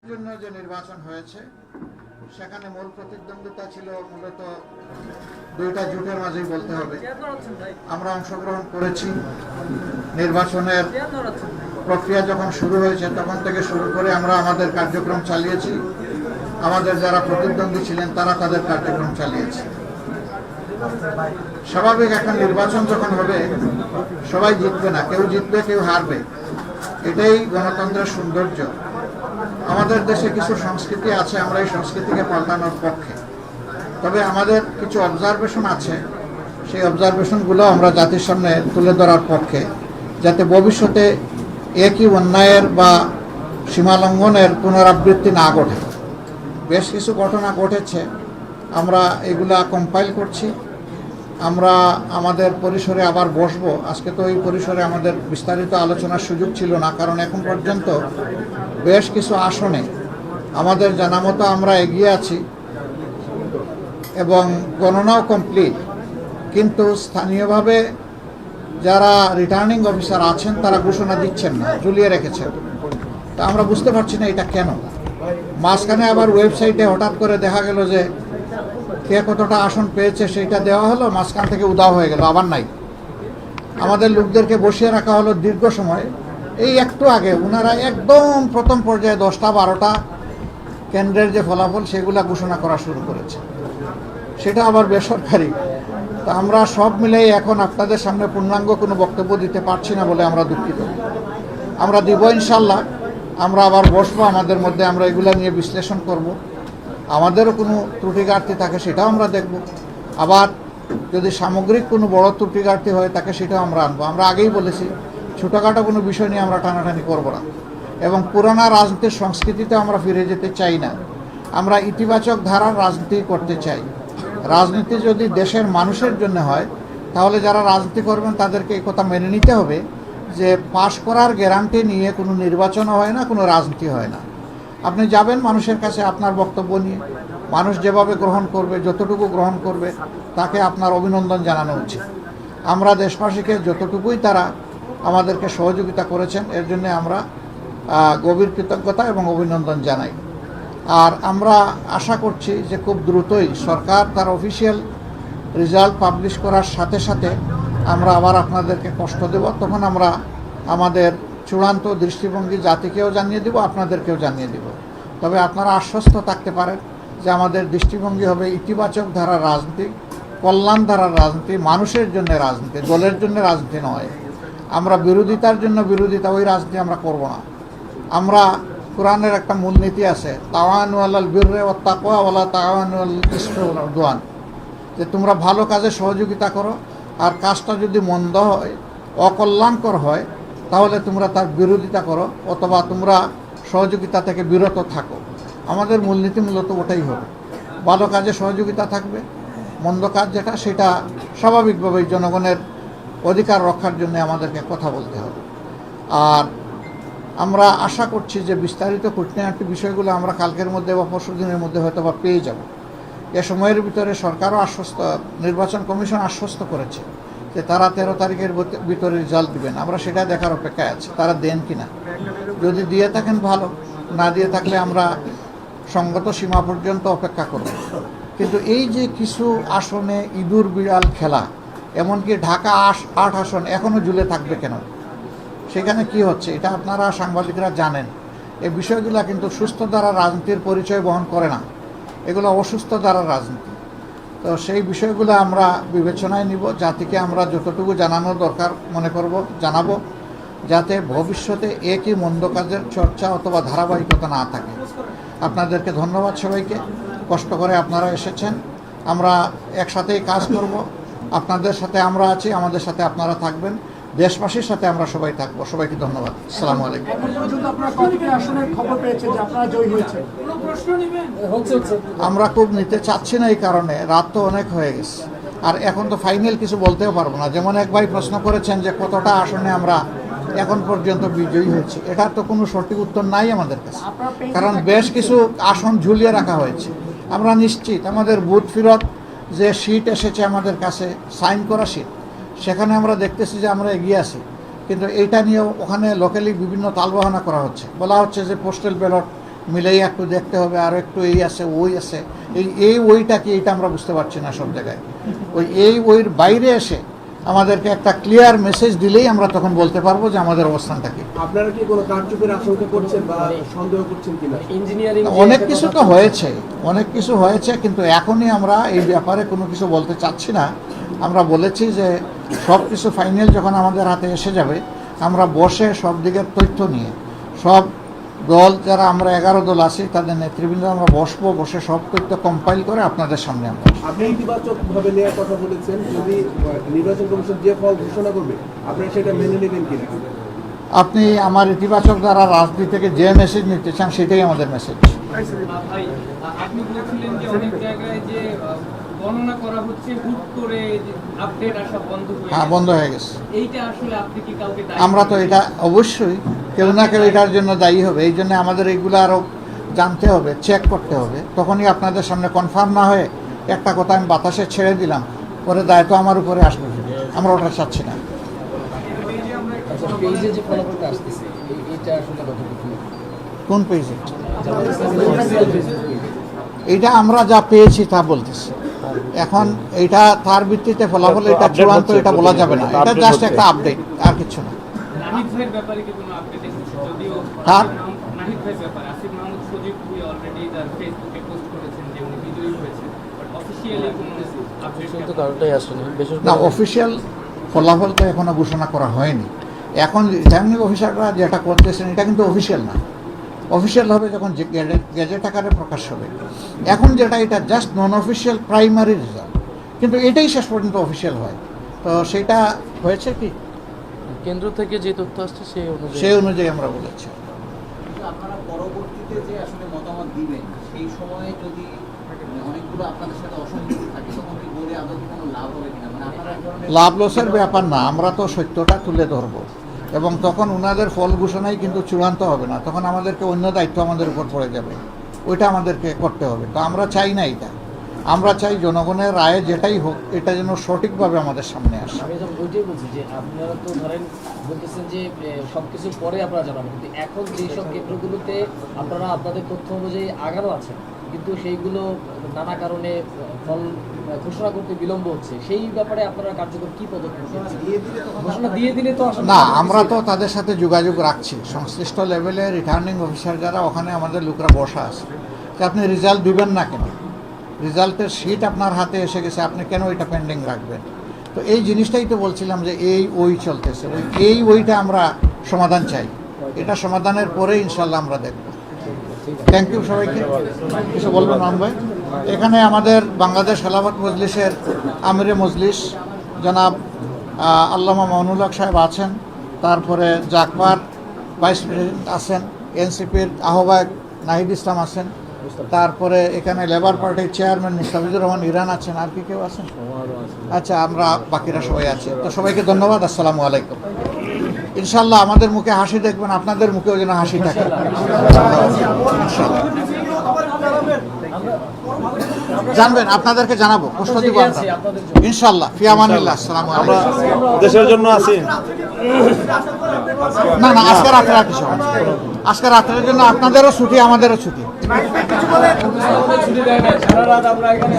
জন্য যে নির্বাচন হয়েছে সেখানে মূল প্রতিদ্বন্দ্বিতা ছিল মূলত দুইটা জোটের মাঝেই বলতে হবে। আমরা অংশগ্রহণ করেছি। নির্বাচনের প্রক্রিয়া যখন শুরু হয়েছে তখন থেকে শুরু করে আমরা আমাদের কার্যক্রম চালিয়েছি। আমাদের যারা প্রতিদ্বন্দ্বী ছিলেন তারা তাদের কার্যক্রম চালিয়েছে। স্বাভাবিক একটা নির্বাচন যখন হবে সবাই জিতবে না, কেউ জিতবে কেউ হারবে, এটাই গণতন্ত্রের সৌন্দর্য। আমাদের দেশে কিছু সংস্কৃতি আছে, আমরা এই সংস্কৃতিকে পাল্টানোর পক্ষে। তবে আমাদের কিছু অবজারভেশন আছে, সেই অবজারভেশনগুলো আমরা জাতির সামনে তুলে ধরার পক্ষে, যাতে ভবিষ্যতে একই অন্যায়ের বা সীমালঙ্ঘনের পুনরাবৃত্তি না ঘটে। বেশ কিছু ঘটনা ঘটেছে, আমরা এগুলা কম্পাইল করছি। আমরা আমাদের পরিসরে আবার বসবো। আজকে তো এই পরিসরে আমাদের বিস্তারিত আলোচনার সুযোগ ছিল না, কারণ এখন পর্যন্ত বেশ কিছু আসনে আমাদের জানা মতো আমরা এগিয়ে আছি এবং গণনাও কমপ্লিট। কিন্তু স্থানীয়ভাবে যারা রিটার্নিং অফিসার আছেন তারা ঘোষণা দিচ্ছেন না, ঝুলিয়ে রেখেছেন। তা আমরা বুঝতে পারছি না এটা কেন। মাঝখানে আবার ওয়েবসাইটে হঠাৎ করে দেখা গেল যে কে কতটা আসন পেয়েছে সেইটা দেওয়া হলো, মাঝখান থেকে উধাও হয়ে গেল, আবার নাই। আমাদের লোকদেরকে বসিয়ে রাখা হলো দীর্ঘ সময়। এই একটু আগে ওনারা একদম প্রথম পর্যায়ে 10টা-12টা কেন্দ্রের যে ফলাফল সেগুলা ঘোষণা করা শুরু করেছে, সেটা আবার বেসরকারি। তা আমরা সব মিলেই এখন আপনাদের সামনে পূর্ণাঙ্গ কোনো বক্তব্য দিতে পারছি না বলে আমরা দুঃখিত। আমরা দিব ইনশাল্লাহ। আমরা আবার বসবো, আমাদের মধ্যে আমরা এগুলা নিয়ে বিশ্লেষণ করব। আমাদেরও কোনো ত্রুটি ঘাটতি থাকে সেটাও আমরা দেখব। আবার যদি সামগ্রিক কোনো বড় ত্রুটি ঘাটতি হয় তাকে সেটাও আমরা আনবো। আমরা আগেই বলেছি ছোটোখাটো কোনো বিষয় নিয়ে আমরা টানাটানি করব না এবং পুরানা রাজনীতির সংস্কৃতিতে আমরা ফিরে যেতে চাই না। আমরা ইতিবাচক ধারার রাজনীতি করতে চাই। রাজনীতি যদি দেশের মানুষের জন্য হয় তাহলে যারা রাজনীতি করবেন তাদেরকে এই কথা মেনে নিতে হবে যে পাশ করার গ্যারান্টি নিয়ে কোনো নির্বাচনও হয় না, কোনো রাজনীতি হয় না। আপনি যাবেন মানুষের কাছে আপনার বক্তব্য নিয়ে, মানুষ যেভাবে গ্রহণ করবে, যতটুকু গ্রহণ করবে তাকে আপনার অভিনন্দন জানানো উচিত। আমরা দেশবাসীকে যতটুকুই তারা আমাদেরকে সহযোগিতা করেছেন এর জন্য আমরা গভীর কৃতজ্ঞতা এবং অভিনন্দন জানাই। আর আমরা আশা করছি যে খুব দ্রুতই সরকার তার অফিসিয়াল রেজাল্ট পাবলিশ করার সাথে সাথে আমরা আবার আপনাদেরকে কষ্ট দেব। তখন আমরা আমাদের চূড়ান্ত দৃষ্টিভঙ্গি জাতিকেও জানিয়ে দিব, আপনাদেরকেও জানিয়ে দিব। তবে আপনারা আশ্বস্ত থাকতে পারেন যে আমাদের দৃষ্টিভঙ্গি হবে ইতিবাচক ধারার রাজনীতি, কল্যাণ ধারার রাজনীতি, মানুষের জন্য রাজনীতি, দলের জন্য রাজনীতি নয়। আমরা বিরোধিতার জন্য বিরোধিতা, ওই রাজনীতি আমরা করব না। আমরা কোরআনের একটা মূলনীতি আছে, তাওয়ানু আলাল বিররি ওয়াত তাকওয়া ওয়ালা তাওয়ানু আলাল ইসমি ওয়াল উদওয়ান, যে তোমরা ভালো কাজে সহযোগিতা করো, আর কাজটা যদি মন্দ হয়, অকল্যাণকর হয়, তাহলে তোমরা তার বিরোধিতা করো অথবা তোমরা সহযোগিতা থেকে বিরত থাকো। আমাদের মূলনীতি মূলত ওটাই হবে, ভালো কাজে সহযোগিতা থাকবে, মন্দ কাজ যেটা সেটা স্বাভাবিকভাবেই জনগণের অধিকার রক্ষার জন্য আমাদেরকে কথা বলতে হবে। আর আমরা আশা করছি যে বিস্তারিত খুঁটিনাটি বিষয়গুলো আমরা কালকের মধ্যে বা পরশু দিনের মধ্যে হয়তো বা পেয়ে যাব। এ সময়ের ভিতরে সরকারও নির্বাচন কমিশন আশ্বস্ত করেছে যে তারা 13 তারিখের ভিতরে রেজাল্ট দিবেন। আমরা সেটা দেখার অপেক্ষায় আছি, তারা দেন কিনা। যদি দিয়ে থাকেন ভালো, না দিয়ে থাকলে আমরা সঙ্গত সীমা পর্যন্ত অপেক্ষা করব। কিন্তু এই যে কিছু আসনে ইঁদুর বিড়াল খেলা, এমনকি ঢাকা 8 আসন এখনও ঝুলে থাকবে কেন, সেখানে কি হচ্ছে এটা আপনারা সাংবাদিকরা জানেন। এই বিষয়গুলো কিন্তু সুস্থ ধারার রাজনীতির পরিচয় বহন করে না, এগুলো অসুস্থ ধারার রাজনীতি। তো সেই বিষয়গুলো আমরা বিবেচনায় নিব, জাতিকে আমরা যতটুকু জানানোর দরকার মনে করব জানাবো, যাতে ভবিষ্যতে একই মন্দ কাজের চর্চা অথবা ধারাবাহিকতা না থাকে। আপনাদেরকে ধন্যবাদ সবাইকে, কষ্ট করে আপনারা এসেছেন। আমরা একসাথেই কাজ করব, আপনাদের সাথে আমরা আছি, আমাদের সাথে আপনারা থাকবেন, দেশবাসীর সাথে আমরা সবাই থাকবো। সবাইকে ধন্যবাদ। আসসালামু আলাইকুম। আমরা খুব নিতে চাচ্ছি না, এই কারণে রাত তো অনেক হয়ে গেছে, আর এখন তো ফাইনাল কিছু বলতেও পারবো না। যেমন এক ভাই প্রশ্ন করেছেন যে কতটা আসনে আমরা এখন পর্যন্ত বিজয়ী হয়েছি, এটার তো কোনো সঠিক উত্তর নাই আমাদের কাছে, কারণ বেশ কিছু আসন ঝুলিয়ে রাখা হয়েছে। আমরা নিশ্চিত আমাদের বুথ ফেরত যে সিট এসেছে আমাদের কাছে, সাইন করা সিট, সেখানে আমরা দেখতেছি যে আমরা এগিয়ে আছি। কিন্তু এইটা নিয়েও ওখানে লোকালি বিভিন্ন তালবাহানা করা হচ্ছে, বলা হচ্ছে যে পোস্টাল ব্যালট মিলেই একটু দেখতে হবে, আরও একটু এই আছে ওই আছে, এই ওইটা কি এটা আমরা বুঝতে পারছি না সব জায়গায়। এই ওইর বাইরে এসে আমাদেরকে একটা ক্লিয়ার মেসেজ দিলেই আমরা তখন বলতে পারবো যে আমাদের অবস্থানটা কি। আপনারা কি কোনো কারচুপির আশঙ্কা করছেন বা সন্দেহ করছেন কিনা? ইঞ্জিনিয়ারিং অনেক কিছু তো হয়েছে, অনেক কিছু হয়েছে, কিন্তু এখনই আমরা এই ব্যাপারে কোনো কিছু বলতে চাচ্ছি না। আমরা বলেছি যে সব কিছু ফাইনাল যখন আমাদের হাতে এসে যাবে, আমরা বসে সব দিকের তথ্য নিয়ে সব দল যারা আমরা 11 দল আছি তাদের নেতৃবৃন্দ আমরা বসে সব তথ্য কম্পাইল করে আপনাদের সামনে আমরা। আপনি ইতিবাচকভাবে নেওয়ার কথা বলেছেন, যদি নির্বাচন কমিশন যে ফল ঘোষণা করবে আপনারা সেটা মেনে নেবেন কিনা? আপনি আমার ইতিবাচক দ্বারা রাজনীতি থেকে যে মেসেজ নিতে চান সেটাই আমাদের মেসেজ। ভাই, আপনি বলছিলেন যে অনেক জায়গায় যে গণনা করা হচ্ছে, হুট করে আপডেট আসা বন্ধ হয়ে হ্যাঁ, বন্ধ হয়ে গেছে। এইটা আসলে আপনি কি কাউকে দায়ী আমরা তো করবেন? এটা অবশ্যই কেউ না কেউ এটার জন্য দায়ী হবে। এই জন্য আমাদের এইগুলো আরও জানতে হবে, চেক করতে হবে। তখনই আপনাদের সামনে কনফার্ম না হয়ে একটা কথা আমি বাতাসে ছেড়ে দিলাম, পরে দায়িত্ব আমার উপরে আসবে। আমরা ওটা চাচ্ছি না। আচ্ছা, পেজে যে ফলাফলটা আসতেছে এইটা আসলে কতটুকু? কোন পেজে? এইটা আমরা যা পেয়েছি তা বলতেছি। এখন এইটা তার ভিত্তিতে ফলাফল এটা চূড়ান্ত এটা বলা যাবে না। এটা জাস্ট একটা আপডেট, আর কিছু না। নাহিদ ভাইয়ের ব্যাপারে কি কোনো আপডেট এসেছে? যদিও কার? নাহিদ ভাইয়ের ব্যাপারে আসিফ মাহমুদ সজীব ভুঁইয়া অলরেডি তার ফেসবুকে পোস্ট করেছেন যে উনি বিজয়ী হয়েছেন, বাট অফিসিয়ালি কোনো আপডেট তো কারোটাই আসেনি, বিশেষ না, করে অফিসিয়াল ফলাফল তো এখনো ঘোষণা করা হয়নি। এখন রিটার্নিং অফিসাররা যেটা করতেছেন এটা কিন্তু অফিসিয়াল না। অফিসিয়াল হবে যখন গেজেট আকারে প্রকাশ হবে। এখন যেটা এটা জাস্ট নন অফিসিয়াল প্রাইমারি রেজাল্ট, কিন্তু এটাই শেষ পর্যন্ত অফিসিয়াল হয়। তো সেটা হয়েছে কি কেন্দ্র থেকে যে তথ্য আসছে সেই অনুযায়ী আমরা বলেছি। কিন্তু আপনারা পরবর্তীতে যে আসলে মতামত দিবেন সেই সময়ে যদি অনেকগুলো আপনাদের সাথে অসঙ্গতি থাকে তখন কি বলে আদৌ কোনো লাভ হবে কিনা? মানে আপনারা এক ধরনের লাভ লসের ব্যাপার না, আমরা তো সত্যটা তুলে ধরবো এবং তখন ওনাদের ফল ঘোষণাই কিন্তু চূড়ান্ত হবে না। তখন আমাদেরকে অন্য দায়িত্ব আমাদের উপর পড়ে যাবে, ওইটা আমাদেরকে করতে হবে। তো আমরা চাই না এটা। আমরা চাই জনগণের রায়ে যেটাই হোক এটা যেন সঠিকভাবে আমাদের সামনে আসে। আমি যখন ওইটাই বলছি যে আপনারা তো ধরেন বলতেছেন যে সব কিছুর পরে আপনারা জানাবেন, কিন্তু এখন যেসব কেন্দ্রগুলোতে আপনারা আপনাদের তথ্য অনুযায়ী আগানো আছেন কিন্তু সেইগুলো নানা কারণে ফল ঘোষণা করতে বিলম্ব হচ্ছে, সেই ব্যাপারে আপনারা কার্যকর কি পদক্ষেপ নিচ্ছেন? ঘোষণা দিয়ে দিলে তো আসলে না, আমরা তো তাদের সাথে যোগাযোগ রাখছি। সংশ্লিষ্ট লেভেলে রিটার্নিং অফিসার যারা ওখানে আমাদের লোকরা বসা আছে, যে আপনি রেজাল্ট দিবেন না কেন? রেজাল্টের শিট আপনার হাতে এসে গেছে, আপনি কেন এটা পেন্ডিং রাখবেন? তো এই জিনিসটাই তো বলছিলাম যে এই ওই চলতেছে, ওইটা আমরা সমাধান চাই। এটা সমাধানের পরে ইনশাল্লাহ আমরা দেখব। থ্যাংক ইউ সবাইকে। কিছু বলবেন মান ভাই? এখানে আমাদের বাংলাদেশ খেলাফত মজলিসের আমিরে মজলিস জনাব আল্লামা মামুনুল হক সাহেব আছেন, তারপরে জাকবার ভাইস প্রেসিডেন্ট আছেন, এনসিপির আহ্বায়ক নাহিদ ইসলাম আছেন, তারপরে এখানে লেবার পার্টির চেয়ারম্যান মুস্তাফিজুর রহমান ইরান আছেন। আর কি কেউ আছেন? আচ্ছা, আমরা বাকিরা সবাই আছি। তো সবাইকে ধন্যবাদ। আসসালামু আলাইকুম। ইনশাল্লাহ আমাদের মুখে হাসি দেখবেন, আপনাদের মুখেও যেন হাসি থাকে। ইনশাল্লাহ জানবেন, আপনাদেরকে জানাবো, প্রশ্ন দিব আমরা ইনশাল্লাহ। ফি আমানিল্লাহ। আসসালামু আলাইকুম। দেশের জন্য আছি না না, আজকে রাত্রে আর কিছু হবে না। আজকে রাত্রের জন্য আপনাদেরও ছুটি, আমাদেরও ছুটি। ছুটি দেয় না, সারা রাত আমরা এখানে